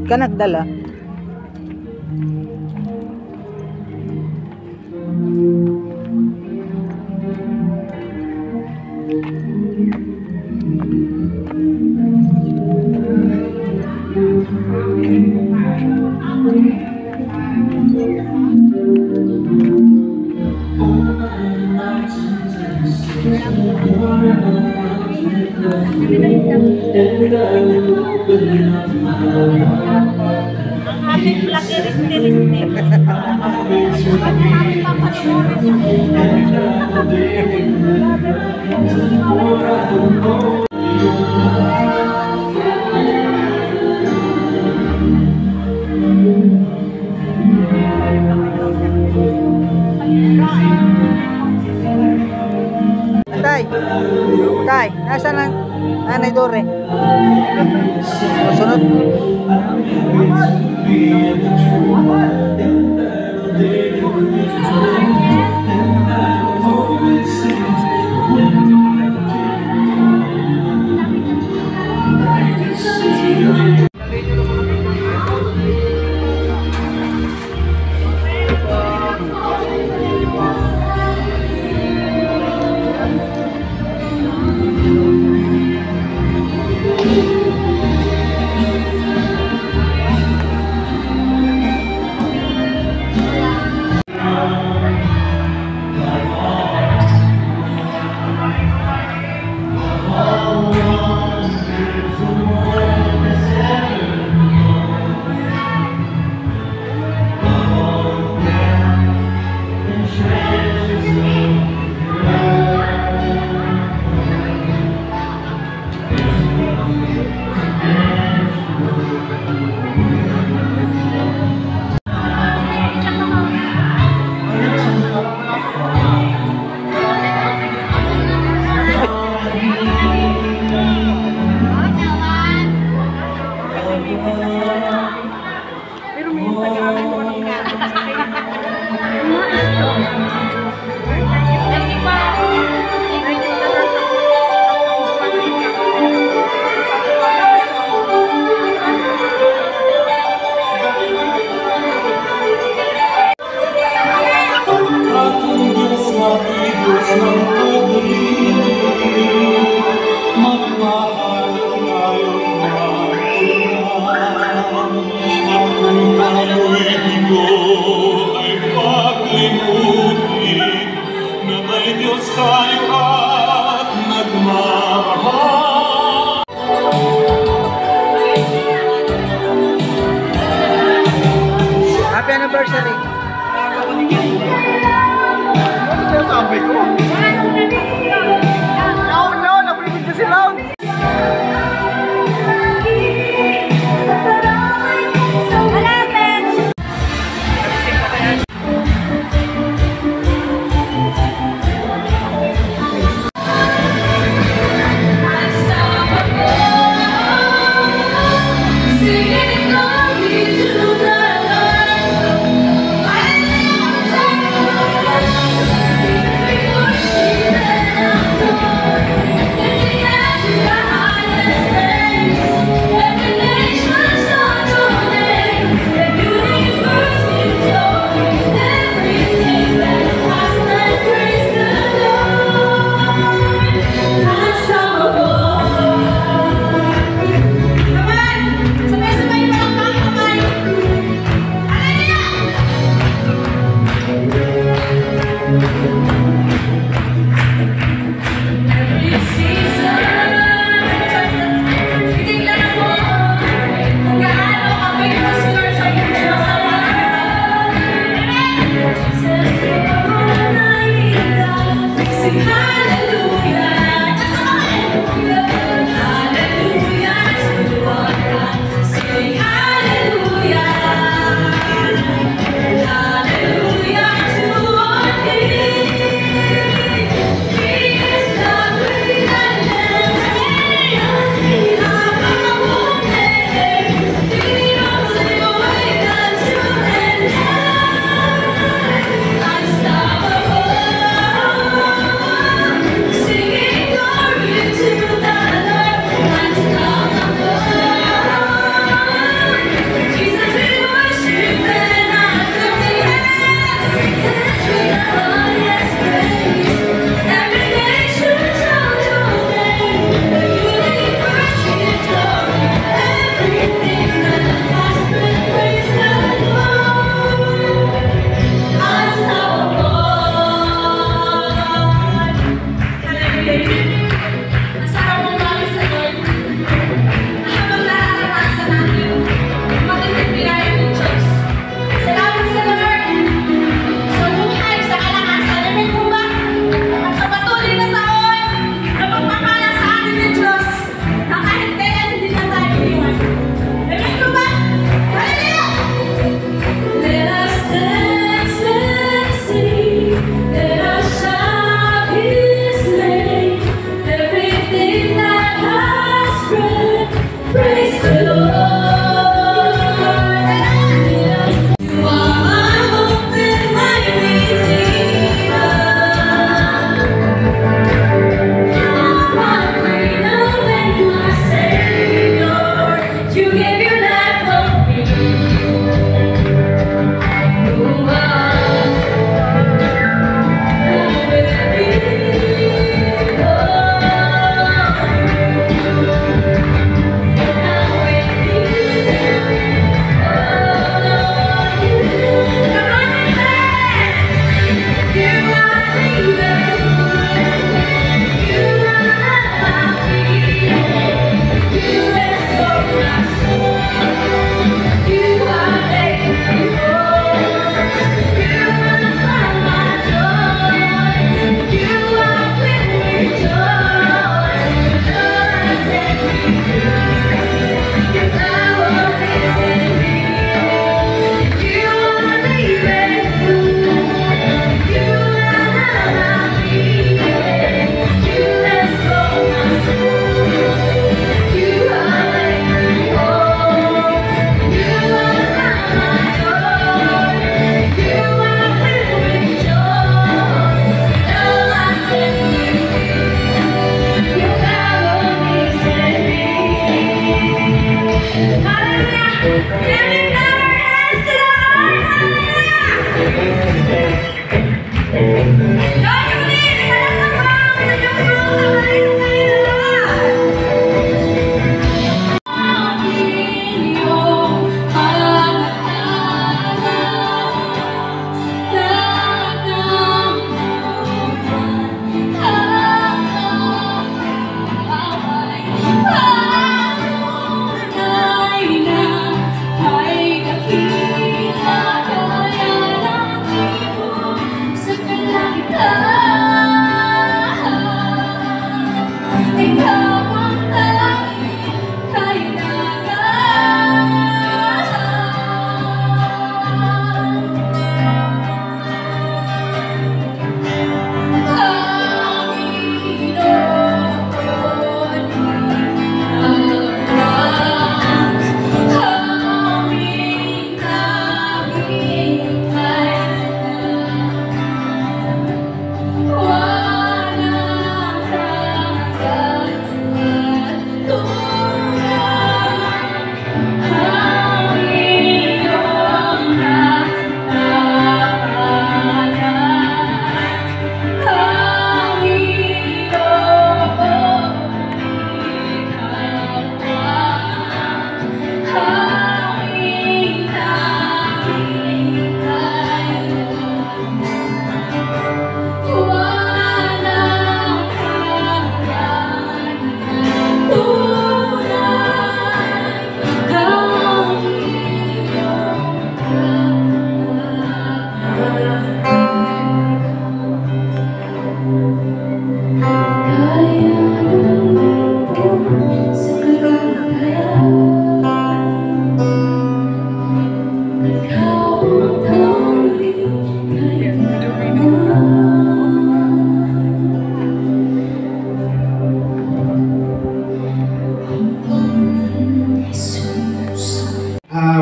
Ka nagdala. Tay, Tay, nasaan ang Nanay Dore? Sunod. Happy anniversary! Ano sinasabi ko? No, napribig na si Loud!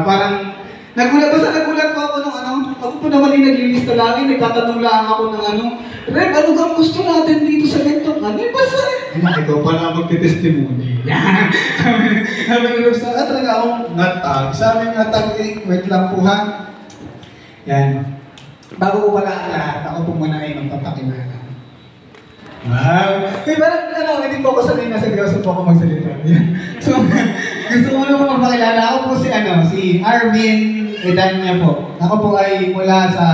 Parang nagulat po ako nung ako po naman yung naglilista lagi, nagtatanong lang ako ng Reb, ano kang gusto natin dito sa ganito? Basta ikaw pala magte-testimony. Yan. Sabi ni Reb, talaga akong natag. Sabi ng natag, wait lang po ha. Yan. Bago ko pala ang lahat, ako po muna ay magpapakilala. Wow! Parang hindi po ako sanay na seryoso po ako magsalita. So, gusto ko naman magpakilala. Ako po si Arvin Edanya po. Ako po ay mula sa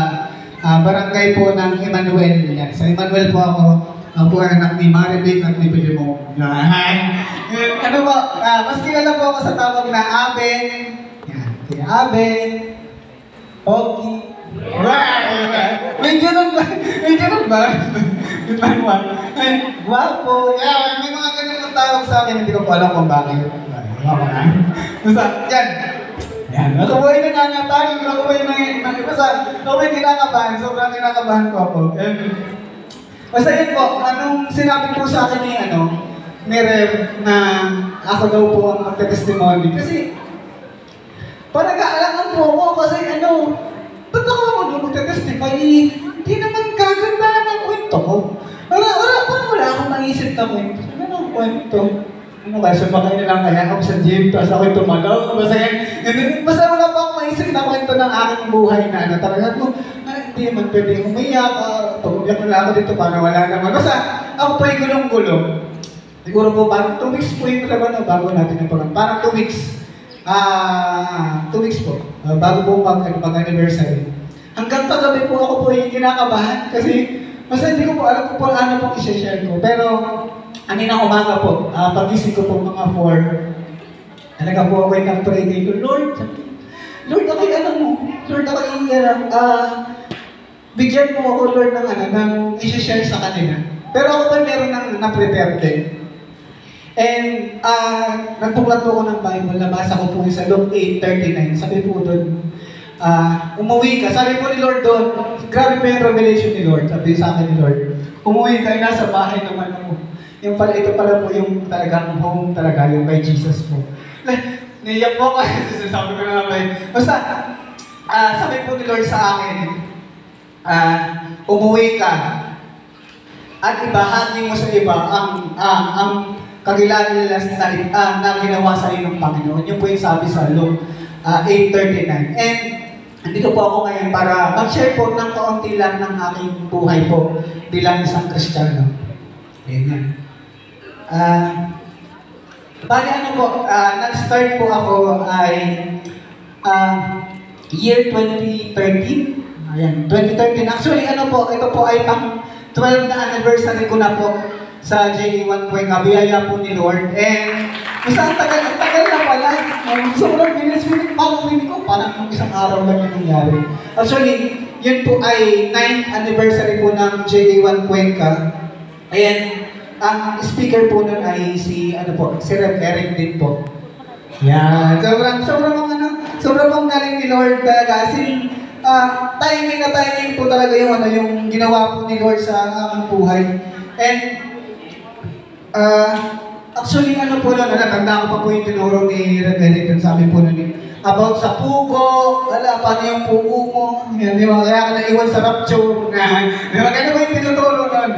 barangay po ng Emmanuel. Yan. Sa Emmanuel po ako. Ako po ay anak ni Maribik at ni Pilimo. Mas kilala po ako sa tawag na Aben. Yan. Kaya Aben. Pogi. May ganun ba? Ay, guwapo. May mga ganun ang tawag sa akin. Hindi ko po alam kung bakit. Basta, yan. Ako po ay nangangatay. Ako po ay kinakabahan. Sobrang kinakabahan ko ako. Basta yun po, anong sinabi po sa akin ni Rev na ako daw po ang magta-testimony. Kasi, parang nag-aalangan po ako kasi ba't ako magta-testify? Hindi naman kagandahan ang kwento ko. Parang wala akong naisip na kwento. Ano ang kwento? Sumakay na lang kaya ako sa gym, tapos ako'y tumalaw. Basta wala pa akong maisip na kwento ng aking buhay na talaga ko, hindi naman pwede umiyak. Pag-umiyak na lang ako dito, parang wala naman. Basta ako po ay gulong-gulong. Siguro po, parang 2 weeks po yung bago natin yung program. Parang 2 weeks. 2 weeks po. Bago po mag-anniversary. Hanggang paggabi po ako po yung kinakabahan kasi basta hindi ko po alam po ano pong i-share ko. Pero kanina umaga po, pagising ko po mga 4, talaga po ako ay nag-pray kay Lord, ako'y Lord, ako'y bigyan mo ako, Lord, ng i-share sa kanila. Pero ako pa meron na-prepare din. And nagbuklat po ako ng Bible, nabasa ko po sa Luke 8:39. Sabi po doon, umuwi ka. Sabi po ni Lord doon, grabe po yung revelation ni Lord. Sabi sa akin ni Lord, umuwi ka, nasa bahay naman ako. Ito pala po yung talagang home talaga, yung by Jesus po. Naiyak po kasi sabi ko na naman. Basta, sabi po ni Lord sa akin, umuwi ka at ibahagi mo sa iba kagilaan nila sa salita na ginawa sa iyo ng Panginoon. Yun po yung sabi sa Luke 8:39. And andito po ako ngayon para mag-share po ng kaunti lang ng aking buhay po bilang isang Kristiyano. Amen. Bali ano po, nag-start po ako ay year 2013. Ayan, 2013. Actually, ano po, ito po ay pang 12 na anniversary ko na po sa JA1 Cuenca. Biyaya po ni Lord. And, ang tagal na pala. Sobrang bilis-bilis. Parang hindi ko, parang isang araw lang yung nangyari. Actually, yun po ay 9th anniversary po ng JA1 Cuenca. And, ang speaker po nun ay si Rev Eric din po. Yan. Sobrang pong galing ni Lord talaga. As in, timing po talaga yung ginawa po ni Lord sa aming buhay. And, actually, po nun, natanda ko pa po yung tinuro ni Rev Eric dun sa amin po nun. About sa pugo, paano yung pugo mo, yan, di ba? Kaya ka naiwan sa rapture, di ba? Ganun po yung tinuturo nun,